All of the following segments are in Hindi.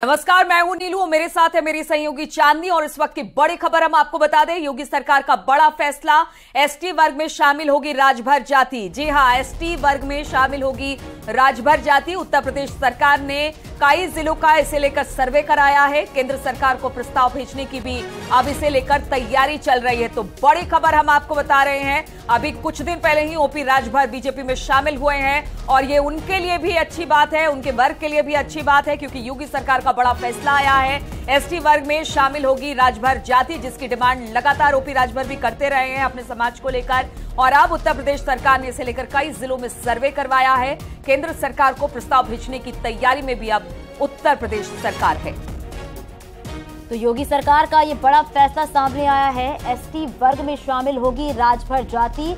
नमस्कार, मैं हूं नीलू। मेरे साथ है मेरी सहयोगी चांदनी और इस वक्त की बड़ी खबर हम आपको बता दें। योगी सरकार का बड़ा फैसला, एसटी वर्ग में शामिल होगी राजभर जाति। जी हां, एसटी वर्ग में शामिल होगी राजभर जाति। उत्तर प्रदेश सरकार ने कई जिलों का इसे लेकर सर्वे कराया है। केंद्र सरकार को प्रस्ताव भेजने की भी अब इसे लेकर तैयारी चल रही है। तो बड़ी खबर हम आपको बता रहे हैं। अभी कुछ दिन पहले ही ओपी राजभर बीजेपी में शामिल हुए हैं और ये उनके लिए भी अच्छी बात है, उनके वर्ग के लिए भी अच्छी बात है, क्योंकि योगी सरकार का बड़ा फैसला आया है। एसटी वर्ग में शामिल होगी राजभर जाति, जिसकी डिमांड लगातार ओपी राजभर भी करते रहे हैं अपने समाज को लेकर। और अब उत्तर प्रदेश सरकार ने इसे लेकर कई जिलों में सर्वे करवाया है। केंद्र सरकार को प्रस्ताव भेजने की तैयारी में भी अब उत्तर प्रदेश सरकार है। तो योगी सरकार का ये बड़ा फैसला सामने आया है। एसटी वर्ग में शामिल होगी राजभर जाति।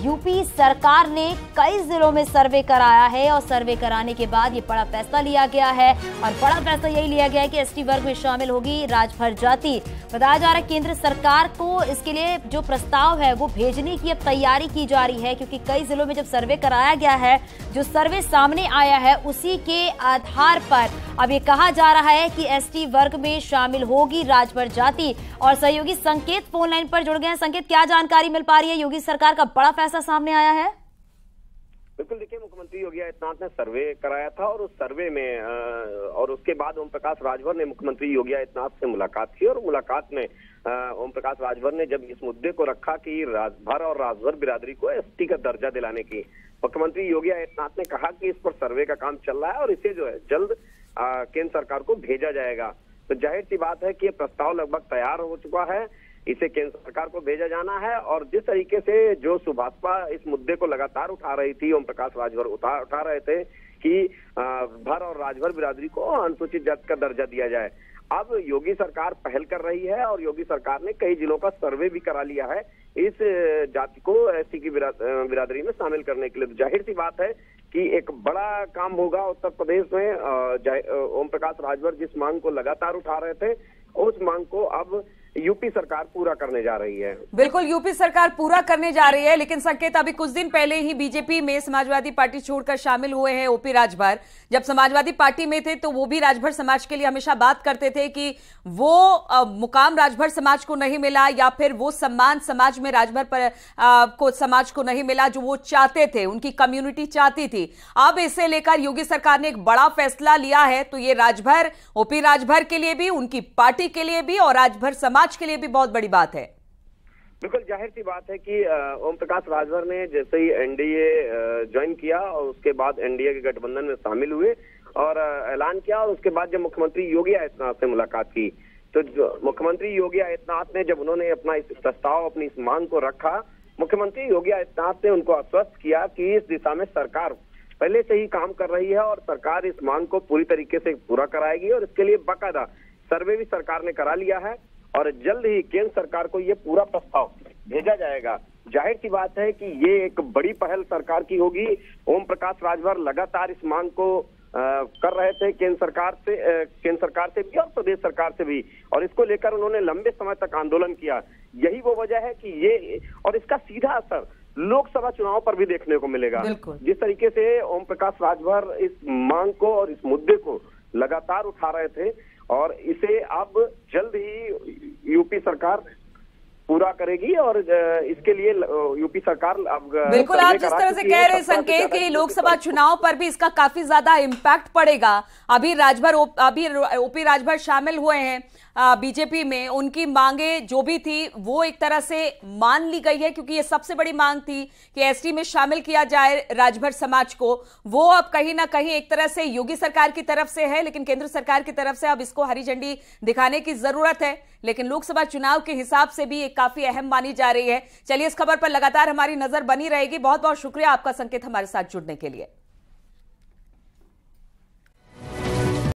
यूपी सरकार ने कई जिलों में सर्वे कराया है और सर्वे कराने के बाद ये बड़ा फैसला लिया गया है। और बड़ा फैसला यही लिया गया है कि एसटी वर्ग में शामिल होगी राजभर जाति। बताया जा रहा है केंद्र सरकार को इसके लिए जो प्रस्ताव है वो भेजने की अब तैयारी की जा रही है, क्योंकि कई जिलों में जब सर्वे कराया गया है, जो सर्वे सामने आया है उसी के आधार पर अब ये कहा जा रहा है कि एसटी वर्ग में शामिल होगी राजभर जाति। और सहयोगी संकेत फोन लाइन पर जुड़ गए हैं। संकेत, क्या जानकारी मिल पा रही है? योगी सरकार का बड़ा फैसला सामने आया है। बिल्कुल, देखिए, मुख्यमंत्री योगी आदित्यनाथ ने सर्वे कराया था और उस सर्वे में और उसके बाद ओम प्रकाश राजभर ने मुख्यमंत्री योगी आदित्यनाथ से मुलाकात की। और मुलाकात में ओम प्रकाश राजभर ने जब इस मुद्दे को रखा कि राजभर और राजभर बिरादरी को एसटी का दर्जा दिलाने की, मुख्यमंत्री योगी आदित्यनाथ ने कहा कि इस पर सर्वे का काम चल रहा है और इसे जो है जल्द केंद्र सरकार को भेजा जाएगा। तो जाहिर सी बात है कि ये प्रस्ताव लगभग तैयार हो चुका है, इसे केंद्र सरकार को भेजा जाना है। और जिस तरीके से जो सुभाषपा इस मुद्दे को लगातार उठा रही थी, ओम प्रकाश राजभर उठा रहे थे कि भर और राजभर बिरादरी को अनुसूचित जाति का दर्जा दिया जाए। अब योगी सरकार पहल कर रही है और योगी सरकार ने कई जिलों का सर्वे भी करा लिया है इस जाति को एसटी की बिरादरी में शामिल करने के लिए। जाहिर सी बात है कि एक बड़ा काम होगा उत्तर प्रदेश में। ओम प्रकाश राजभर जिस मांग को लगातार उठा रहे थे, उस मांग को अब यूपी सरकार पूरा करने जा रही है। बिल्कुल, यूपी सरकार पूरा करने जा रही है। लेकिन संकेत, अभी कुछ दिन पहले ही बीजेपी में समाजवादी पार्टी छोड़कर शामिल हुए हैं ओपी राजभर। जब समाजवादी पार्टी में थे तो वो भी राजभर समाज के लिए हमेशा बात करते थे कि वो मुकाम राजभर समाज को नहीं मिला या फिर वो सम्मान समाज में राजभर को समाज को नहीं मिला जो वो चाहते थे, उनकी कम्युनिटी चाहती थी। अब इसे लेकर योगी सरकार ने एक बड़ा फैसला लिया है। तो ये राजभर, ओपी राजभर के लिए भी, उनकी पार्टी के लिए भी और राजभर समाज के लिए भी बहुत बड़ी बात है। बिल्कुल, जाहिर सी बात है कि ओम प्रकाश राजभर ने जैसे ही एनडीए ज्वाइन किया और उसके बाद एनडीए के गठबंधन में शामिल हुए और ऐलान किया, और उसके बाद जब मुख्यमंत्री योगी आदित्यनाथ से मुलाकात की, तो मुख्यमंत्री योगी आदित्यनाथ ने जब उन्होंने अपना इस प्रस्ताव, अपनी इस मांग को रखा, मुख्यमंत्री योगी आदित्यनाथ ने उनको आश्वस्त किया कि इस दिशा में सरकार पहले से ही काम कर रही है और सरकार इस मांग को पूरी तरीके से पूरा कराएगी। और इसके लिए बाकायदा सर्वे भी सरकार ने करा लिया है और जल्द ही केंद्र सरकार को ये पूरा प्रस्ताव भेजा जाएगा। जाहिर सी बात है कि ये एक बड़ी पहल सरकार की होगी। ओम प्रकाश राजभर लगातार इस मांग को कर रहे थे केंद्र सरकार से भी और प्रदेश सरकार से भी, और इसको लेकर उन्होंने लंबे समय तक आंदोलन किया। यही वो वजह है कि ये, और इसका सीधा असर लोकसभा चुनाव पर भी देखने को मिलेगा। जिस तरीके से ओम प्रकाश राजभर इस मांग को और इस मुद्दे को लगातार उठा रहे थे, और इसे अब जल्द ही यूपी सरकार पूरा करेगी और इसके लिए यूपी सरकार अब बिल्कुल, आप जिस तरह से कह रहे संकेत कि लोकसभा चुनाव पर भी इसका काफी ज्यादा इम्पैक्ट पड़ेगा। अभी ओपी राजभर शामिल हुए हैं बीजेपी में, उनकी मांगे जो भी थी वो एक तरह से मान ली गई है, क्योंकि ये सबसे बड़ी मांग थी कि एसटी में शामिल किया जाए राजभर समाज को। वो अब कहीं ना कहीं एक तरह से योगी सरकार की तरफ से है, लेकिन केंद्र सरकार की तरफ से अब इसको हरी झंडी दिखाने की जरूरत है। लेकिन लोकसभा चुनाव के हिसाब से भी ये काफी अहम मानी जा रही है। चलिए, इस खबर पर लगातार हमारी नजर बनी रहेगी। बहुत बहुत शुक्रिया आपका संकेत, हमारे साथ जुड़ने के लिए।